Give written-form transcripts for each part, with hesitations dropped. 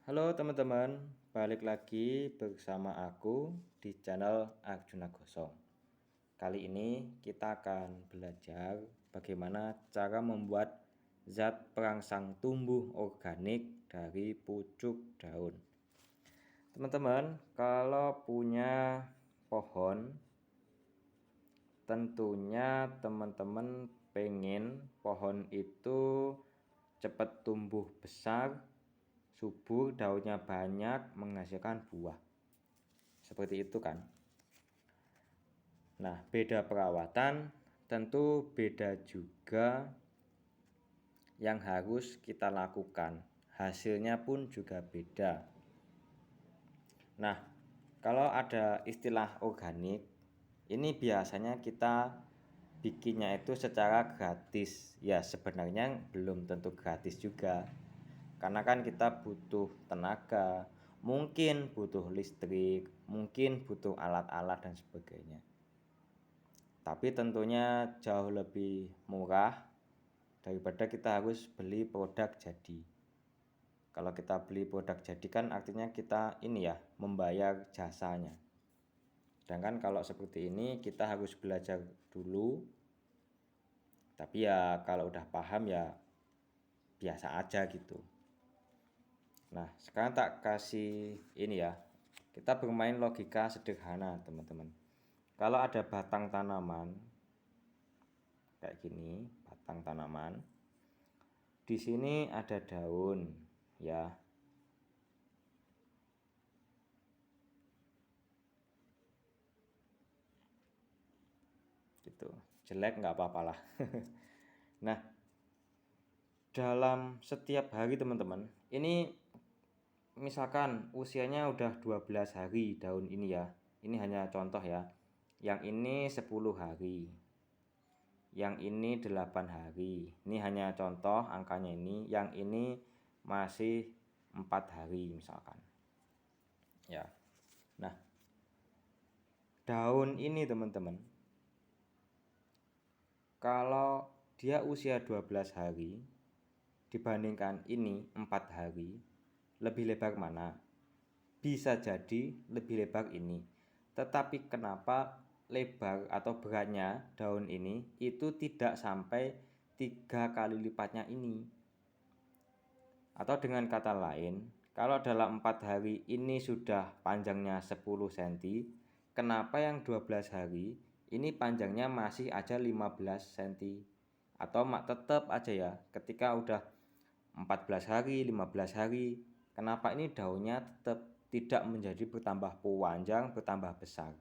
Halo teman-teman, balik lagi bersama aku di channel Arjuna Gosong. Kali ini kita akan belajar bagaimana cara membuat zat perangsang tumbuh organik dari pucuk daun. Teman-teman, kalau punya pohon, tentunya teman-teman pengen pohon itu cepat tumbuh besar, subur, daunnya banyak, menghasilkan buah. Seperti itu kan. Nah, beda perawatan, tentu beda juga yang harus kita lakukan. Hasilnya pun juga beda. Nah, kalau ada istilah organik, ini biasanya kita bikinnya itu secara gratis. Ya, sebenarnya belum tentu gratis juga. Karena kan kita butuh tenaga, mungkin butuh listrik, mungkin butuh alat-alat dan sebagainya. Tapi tentunya jauh lebih murah daripada kita harus beli produk jadi. Kalau kita beli produk jadi kan artinya kita ini ya, membayar jasanya. Sedangkan kalau seperti ini kita harus belajar dulu. Tapi ya kalau udah paham ya biasa aja gitu. Nah, sekarang tak kasih ini ya. Kita bermain logika sederhana, teman-teman. Kalau ada batang tanaman kayak gini, batang tanaman. Di sini ada daun, ya. Gitu. Jelek nggak apa-apa lah. Nah, dalam setiap hari teman-teman, ini misalkan usianya udah 12 hari daun ini ya. Ini hanya contoh ya. Yang ini 10 hari. Yang ini 8 hari. Ini hanya contoh angkanya ini. Yang ini masih 4 hari misalkan. Ya. Nah, daun ini teman-teman, kalau dia usia 12 hari dibandingkan ini 4 hari, lebih lebar mana? Bisa jadi lebih lebar ini. Tetapi kenapa lebar atau beratnya daun ini itu tidak sampai 3 kali lipatnya ini? Atau dengan kata lain, kalau dalam 4 hari ini sudah panjangnya 10 cm, kenapa yang 12 hari ini panjangnya masih aja 15 cm? Atau tetap aja ya, ketika udah 14 hari, 15 hari, kenapa ini daunnya tetap tidak menjadi bertambah panjang, bertambah besar?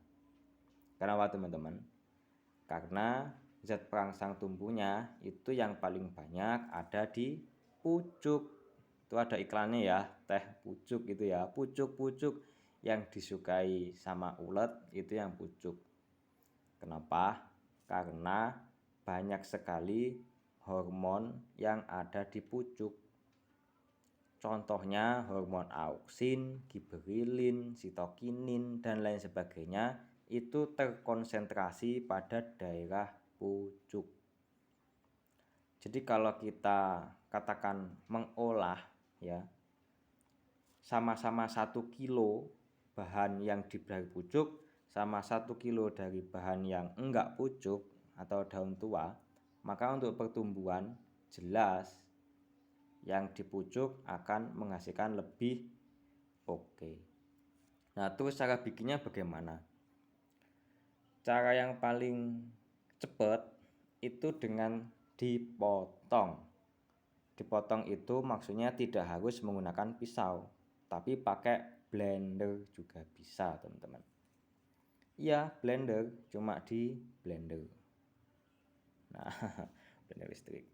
Kenapa teman-teman? Karena zat perangsang tumbuhnya itu yang paling banyak ada di pucuk. Itu ada iklannya ya, teh pucuk gitu ya. Pucuk-pucuk yang disukai sama ulet itu yang pucuk. Kenapa? Karena banyak sekali hormon yang ada di pucuk. Contohnya hormon auksin, giberelin, sitokinin, dan lain sebagainya itu terkonsentrasi pada daerah pucuk. Jadi kalau kita katakan mengolah ya, sama-sama 1 kilo bahan yang dari pucuk sama 1 kilo dari bahan yang enggak pucuk atau daun tua, maka untuk pertumbuhan jelas yang di pucuk akan menghasilkan lebih oke. Nah, terus cara bikinnya bagaimana? Cara yang paling cepat itu dengan dipotong. Dipotong itu maksudnya tidak harus menggunakan pisau, tapi pakai blender juga bisa, teman-teman. Iya, blender, cuma di blender. Nah, blender listrik.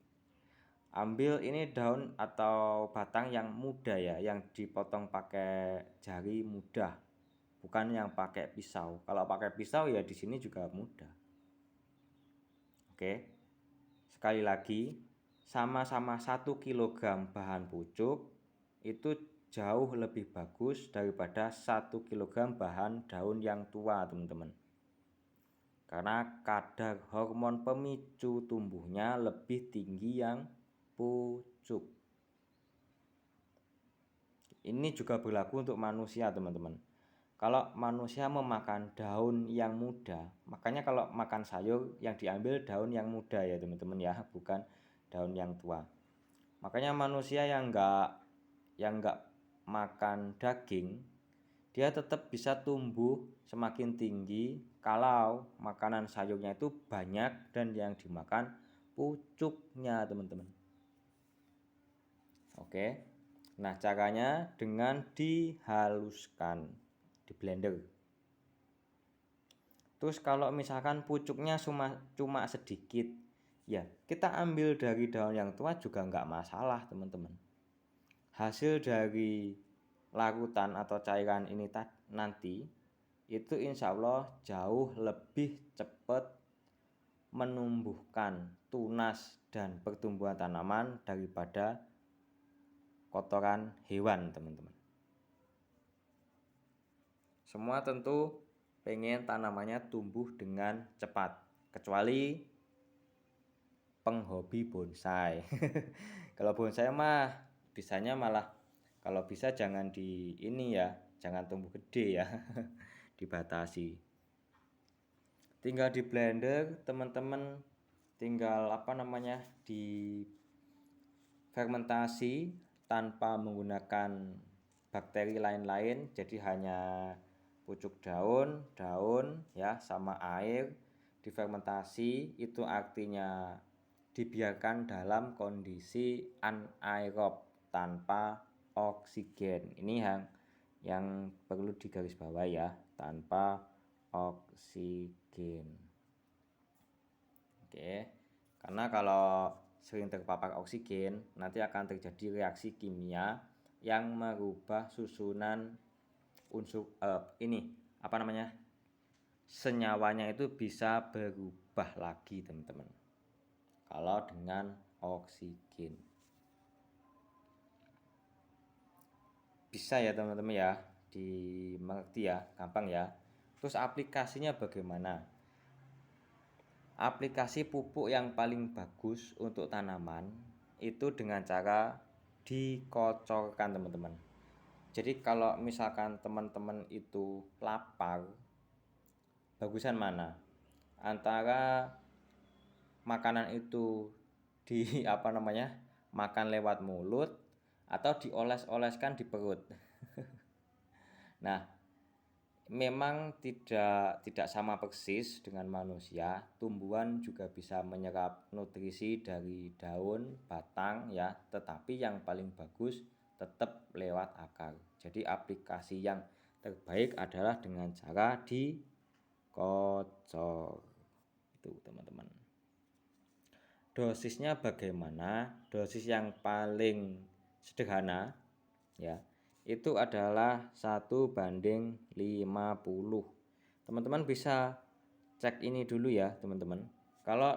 Ambil ini daun atau batang yang muda ya, yang dipotong pakai jari mudah, bukan yang pakai pisau. Kalau pakai pisau ya di sini juga mudah. Oke. Sekali lagi, sama-sama 1 kg bahan pucuk itu jauh lebih bagus daripada 1 kg bahan daun yang tua, teman-teman. Karena kadar hormon pemicu tumbuhnya lebih tinggi yang pucuk. Ini juga berlaku untuk manusia, teman-teman. Kalau manusia memakan daun yang muda, makanya kalau makan sayur yang diambil daun yang muda ya teman-teman ya, bukan daun yang tua. Makanya manusia yang enggak makan daging, dia tetap bisa tumbuh semakin tinggi kalau makanan sayurnya itu banyak dan yang dimakan pucuknya, teman-teman. Oke. Nah, caranya dengan dihaluskan di blender. Terus kalau misalkan pucuknya cuma sedikit, ya kita ambil dari daun yang tua juga nggak masalah, teman-teman. Hasil dari larutan atau cairan ini nanti itu insya Allah jauh lebih cepat menumbuhkan tunas dan pertumbuhan tanaman daripada kotoran hewan, teman-teman. Semua tentu pengen tanamannya tumbuh dengan cepat, kecuali penghobi bonsai. Kalau bonsai mah bisanya malah kalau bisa jangan di ini ya, jangan tumbuh gede ya. Dibatasi. Tinggal di blender, teman-teman, tinggal di fermentasi tanpa menggunakan bakteri lain-lain, jadi hanya pucuk daun ya sama air difermentasi. Itu artinya dibiarkan dalam kondisi anaerob tanpa oksigen. Ini yang perlu digarisbawahi ya, tanpa oksigen. Oke. Karena kalau sering terpapar oksigen, nanti akan terjadi reaksi kimia yang merubah susunan unsur senyawanya itu bisa berubah lagi, teman-teman, kalau dengan oksigen. Bisa ya teman-teman ya, dimengerti ya, gampang ya. Terus aplikasinya bagaimana? Aplikasi pupuk yang paling bagus untuk tanaman itu dengan cara dikocorkan, teman-teman. Jadi kalau misalkan teman-teman itu lapar, bagusan mana? Antara makanan itu makan lewat mulut atau dioles-oleskan di perut. Nah, memang tidak sama persis dengan manusia. Tumbuhan juga bisa menyerap nutrisi dari daun, batang ya, tetapi yang paling bagus tetap lewat akar. Jadi aplikasi yang terbaik adalah dengan cara dikocor. Itu, teman-teman. Dosisnya bagaimana? Dosis yang paling sederhana ya, itu adalah 1:50. Teman-teman bisa cek ini dulu ya, teman-teman. Kalau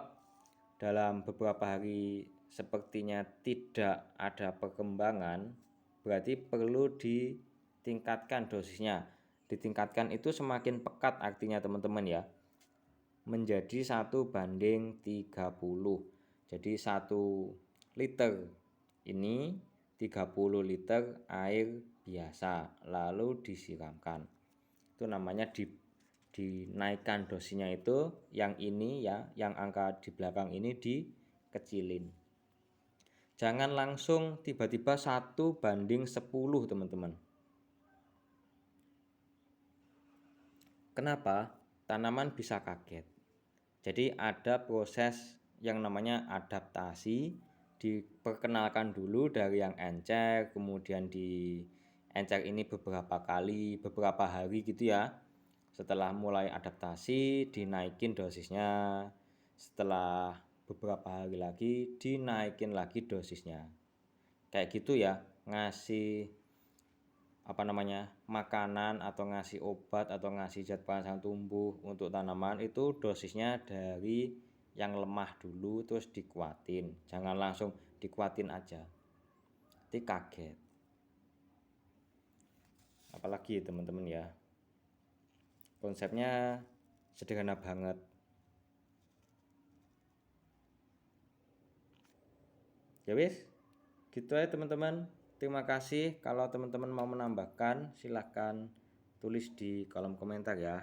dalam beberapa hari sepertinya tidak ada perkembangan, berarti perlu ditingkatkan dosisnya. Ditingkatkan itu semakin pekat artinya, teman-teman ya, menjadi 1:30. Jadi 1 liter ini 30 liter air biasa, lalu disiramkan. Itu namanya dinaikkan dosisnya. Itu yang ini ya, yang angka di belakang ini dikecilin. Jangan langsung tiba-tiba 1:10, teman-teman. Kenapa? Tanaman bisa kaget. Jadi ada proses yang namanya adaptasi. Diperkenalkan dulu dari yang encer, kemudian di encer ini beberapa hari gitu ya. Setelah mulai adaptasi, dinaikin dosisnya. Setelah beberapa hari lagi, dinaikin lagi dosisnya. Kayak gitu ya, ngasih makanan atau ngasih obat atau ngasih zat perangsang tumbuh untuk tanaman itu dosisnya dari yang lemah dulu terus dikuatin. Jangan langsung dikuatin aja, nanti kaget. Apalagi teman-teman ya, konsepnya sederhana banget. Ya wis, gitu aja teman-teman. Terima kasih. Kalau teman-teman mau menambahkan, silahkan tulis di kolom komentar ya.